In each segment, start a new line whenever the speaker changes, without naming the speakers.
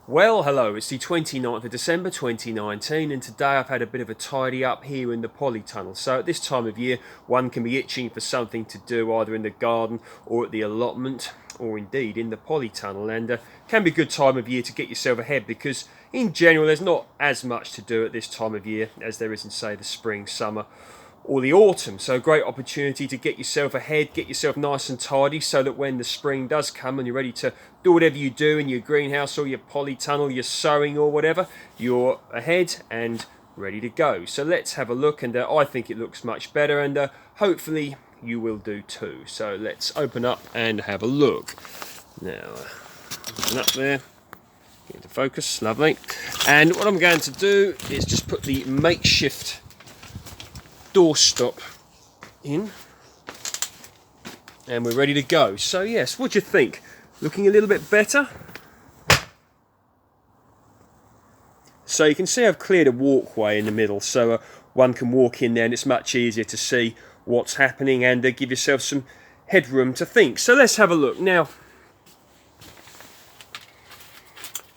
Well, hello, it's the 29th of December 2019, and today I've had a bit of a tidy up here in the polytunnel. So at this time of year, one can be itching for something to do either in the garden or at the allotment, or indeed in the polytunnel, and can be a good time of year to get yourself ahead because in general there's not as much to do at this time of year as there is in, say, the spring, summer or the autumn. So a great opportunity to get yourself ahead, get yourself nice and tidy so that when the spring does come and you're ready to do whatever you do in your greenhouse or your polytunnel, your sowing or whatever, you're ahead and ready to go. So let's have a look, and I think it looks much better, and hopefully you will do too. So let's open up and have a look. Now, open up there. Get into focus, lovely. And what I'm going to do is just put the makeshift doorstop in, and we're ready to go. So yes, what do you think? Looking a little bit better? So you can see I've cleared a walkway in the middle, so one can walk in there and it's much easier to see what's happening and give yourself some headroom to think. So let's have a look. Now,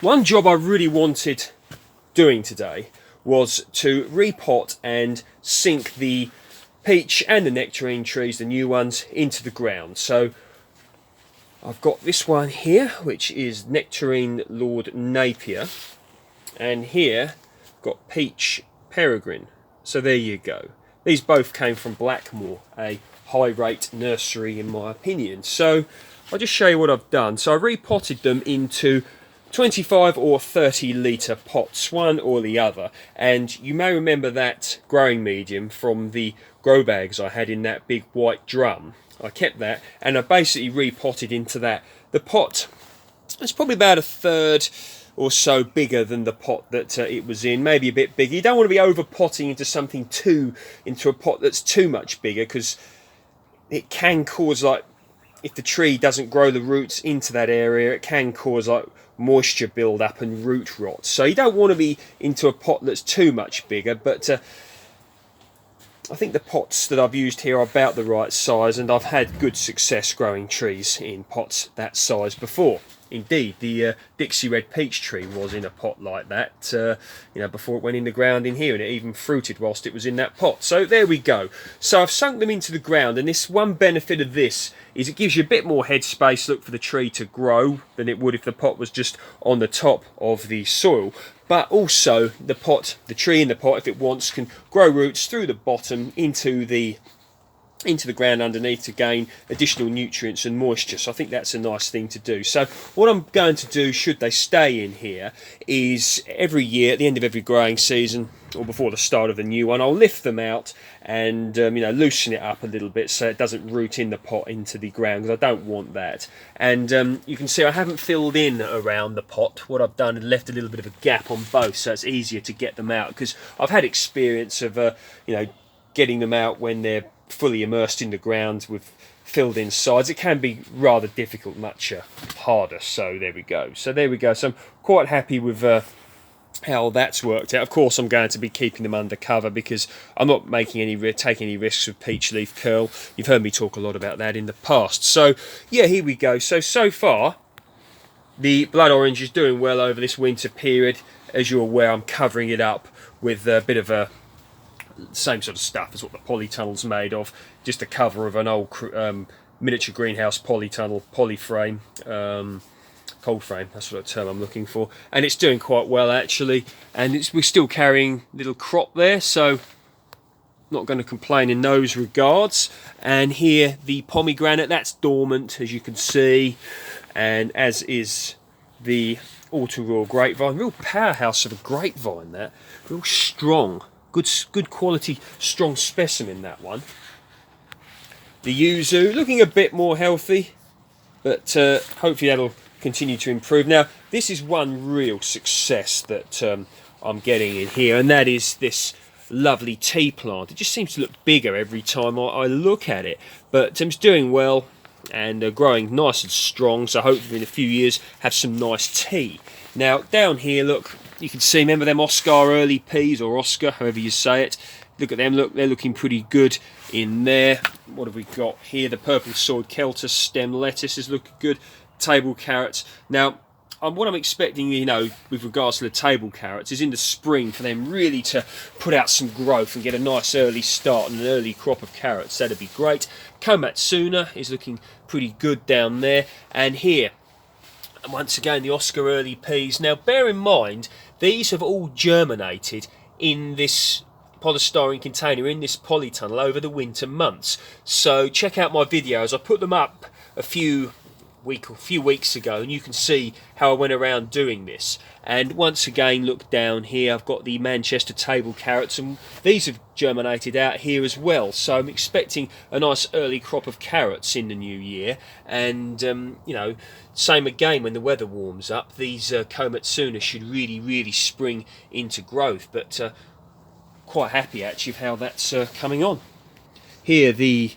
one job I really wanted doing today was to repot and sink the peach and the nectarine trees, the new ones, into the ground. So I've got this one here, which is Nectarine Lord Napier, and here I've got Peach Peregrine. So there you go. These both came from Blackmore, a high rate nursery in my opinion. So I'll just show you what I've done. So I repotted them into 25 or 30 litre pots, one or the other, and you may remember that growing medium from the grow bags I had in that big white drum. I kept that and I basically repotted into that. The pot is probably about a third or so bigger than the pot that it was in, maybe a bit bigger. You don't want to be over potting into a pot that's too much bigger, because it can cause, like, if the tree doesn't grow the roots into that area, it can cause like moisture build up and root rot. So you don't want to be into a pot that's too much bigger, but I think the pots that I've used here are about the right size, and I've had good success growing trees in pots that size before. Indeed, the Dixie Red Peach tree was in a pot like that, before it went in the ground in here, and it even fruited whilst it was in that pot. So there we go. So I've sunk them into the ground, and this one benefit of this is it gives you a bit more headspace, look, for the tree to grow than it would if the pot was just on the top of the soil. But also the tree in the pot, if it wants, can grow roots through the bottom into the ground underneath to gain additional nutrients and moisture. So I think that's a nice thing to do. So what I'm going to do, should they stay in here, is every year at the end of every growing season or before the start of the new one, I'll lift them out and loosen it up a little bit so it doesn't root in the pot into the ground, because I don't want that. And you can see I haven't filled in around the pot. What I've done is left a little bit of a gap on both, so it's easier to get them out, because I've had experience of getting them out when they're fully immersed in the ground with filled in sides. It can be rather difficult, much harder. So there we go. So I'm quite happy with how that's worked out. Of course, I'm going to be keeping them under cover because I'm not taking any risks with peach leaf curl. You've heard me talk a lot about that in the past. So yeah, here we go. So far the blood orange is doing well over this winter period. As you're aware, I'm covering it up with a bit of a same sort of stuff as what the polytunnel's made of, just a cover of an old miniature greenhouse polytunnel, polyframe, cold frame, that's what term I'm looking for, and it's doing quite well actually, and we're still carrying little crop there, so not going to complain in those regards. And here the pomegranate, that's dormant as you can see, and as is the Auto Royal grapevine. Real powerhouse of a grapevine, that real strong. Good quality, strong specimen, that one. The yuzu looking a bit more healthy, but hopefully that'll continue to improve. Now, this is one real success that I'm getting in here, and that is this lovely tea plant. It just seems to look bigger every time I look at it, but it's doing well and growing nice and strong, so hopefully in a few years have some nice tea. Now, down here, look, you can see, remember them Oscar early peas, or Oscar, however you say it. Look at them, look, they're looking pretty good in there. What have we got here? The purple sword Celtus stem lettuce is looking good. Table carrots. Now, what I'm expecting, you know, with regards to the table carrots, is in the spring for them really to put out some growth and get a nice early start and an early crop of carrots. That'd be great. Komatsuna is looking pretty good down there, and here, and once again, the Oscar early peas. Now, bear in mind, these have all germinated in this polystyrene container, in this polytunnel, over the winter months. So check out my videos. I put them up a few weeks ago, and you can see how I went around doing this. And once again, look down here, I've got the Manchester table carrots, and these have germinated out here as well. So I'm expecting a nice early crop of carrots in the new year. And you know, same again when the weather warms up, these Komatsuna should really spring into growth. But quite happy actually of how that's coming on. Here, the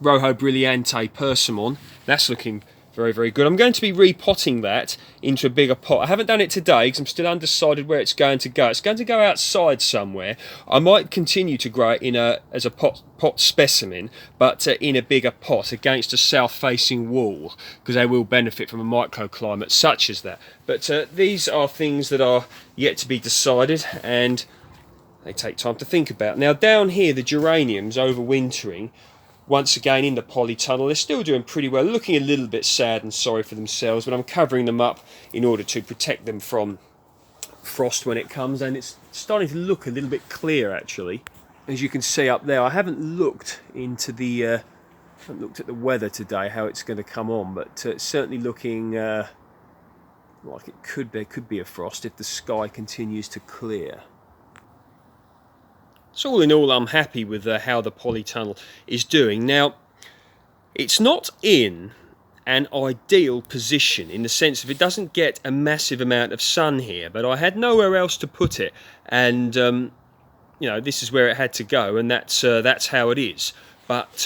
Rojo Brillante Persimmon, that's looking very good. I'm going to be repotting that into a bigger pot. I haven't done it today because I'm still undecided where it's going to go. It's going to go outside somewhere. I might continue to grow it in as a pot specimen, but in a bigger pot against a south-facing wall, because they will benefit from a microclimate such as that. But these are things that are yet to be decided, and they take time to think about. Now down here, the geraniums overwintering, once again in the polytunnel, they're still doing pretty well, looking a little bit sad and sorry for themselves, but I'm covering them up in order to protect them from frost when it comes, and it's starting to look a little bit clear actually. As you can see up there, I haven't looked into the haven't looked at the weather today, how it's going to come on, but it's certainly looking like it could be a frost if the sky continues to clear. So all in all, I'm happy with how the polytunnel is doing. Now, it's not in an ideal position in the sense of it doesn't get a massive amount of sun here, but I had nowhere else to put it, and you know, this is where it had to go, and that's how it is. But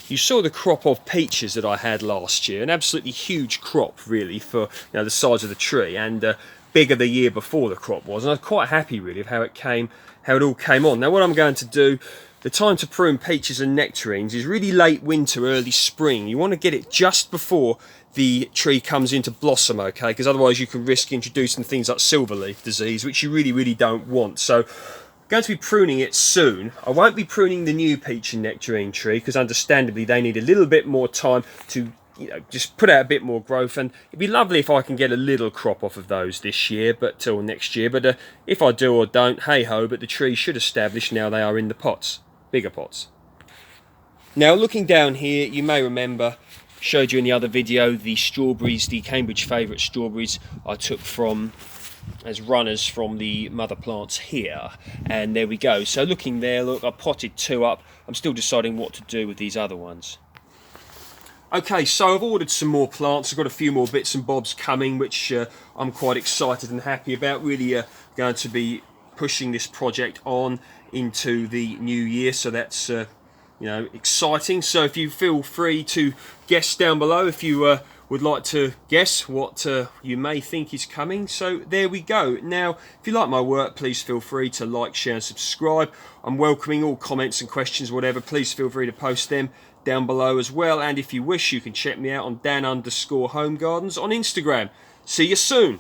you saw the crop of peaches that I had last year, an absolutely huge crop really for, you know, the size of the tree, and bigger the year before the crop was, and I was quite happy really of how it all came on. Now what I'm going to do, the time to prune peaches and nectarines is really late winter, early spring. You want to get it just before the tree comes into blossom, okay, because otherwise you can risk introducing things like silverleaf disease, which you really don't want. So I'm going to be pruning it soon. I won't be pruning the new peach and nectarine tree because understandably they need a little bit more time to, you know, just put out a bit more growth, and it'd be lovely if I can get a little crop off of those this year, but or next year. But if I do or don't, hey ho, but the tree should establish now they are in the pots, bigger pots. Now looking down here, you may remember, showed you in the other video, the strawberries, the Cambridge favourite strawberries I took from as runners from the mother plants here, and there we go. So looking there, look, I potted 2 up. I'm still deciding what to do with these other ones. Okay, so I've ordered some more plants. I've got a few more bits and bobs coming, which I'm quite excited and happy about. Really going to be pushing this project on into the new year, so that's you know, exciting. So if you feel free to guess down below if you would like to guess what you may think is coming. So there we go. Now, if you like my work, please feel free to like, share and subscribe. I'm welcoming all comments and questions, whatever. Please feel free to post them down below as well, and if you wish, you can check me out on Dan_Home Gardens on Instagram. See you soon.